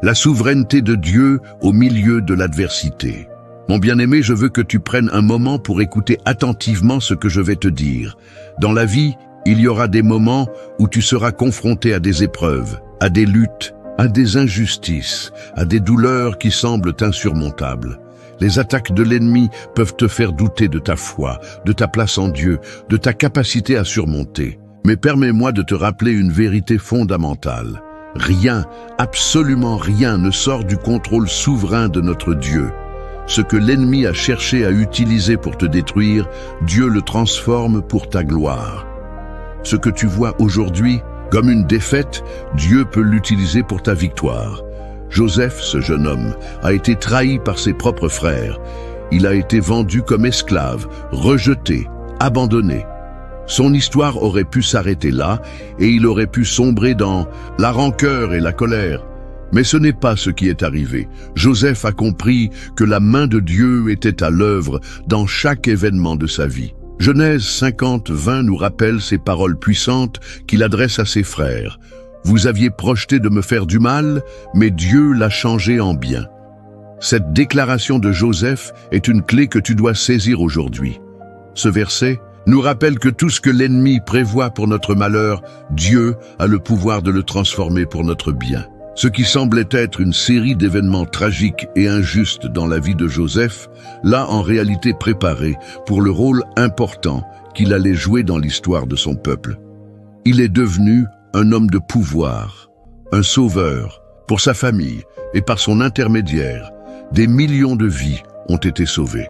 la souveraineté de Dieu au milieu de l'adversité. Mon bien-aimé, je veux que tu prennes un moment pour écouter attentivement ce que je vais te dire. Dans la vie, il y aura des moments où tu seras confronté à des épreuves, à des luttes, à des injustices, à des douleurs qui semblent insurmontables. Les attaques de l'ennemi peuvent te faire douter de ta foi, de ta place en Dieu, de ta capacité à surmonter. Mais permets-moi de te rappeler une vérité fondamentale. Rien, absolument rien ne sort du contrôle souverain de notre Dieu. Ce que l'ennemi a cherché à utiliser pour te détruire, Dieu le transforme pour ta gloire. Ce que tu vois aujourd'hui comme une défaite, Dieu peut l'utiliser pour ta victoire. Joseph, ce jeune homme, a été trahi par ses propres frères. Il a été vendu comme esclave, rejeté, abandonné. Son histoire aurait pu s'arrêter là et il aurait pu sombrer dans la rancœur et la colère. Mais ce n'est pas ce qui est arrivé. Joseph a compris que la main de Dieu était à l'œuvre dans chaque événement de sa vie. Genèse 50:20 nous rappelle ces paroles puissantes qu'il adresse à ses frères. « Vous aviez projeté de me faire du mal, mais Dieu l'a changé en bien. » Cette déclaration de Joseph est une clé que tu dois saisir aujourd'hui. Ce verset nous rappelle que tout ce que l'ennemi prévoit pour notre malheur, Dieu a le pouvoir de le transformer pour notre bien. Ce qui semblait être une série d'événements tragiques et injustes dans la vie de Joseph, l'a en réalité préparé pour le rôle important qu'il allait jouer dans l'histoire de son peuple. Il est devenu un homme de pouvoir, un sauveur, pour sa famille et par son intermédiaire, des millions de vies ont été sauvées.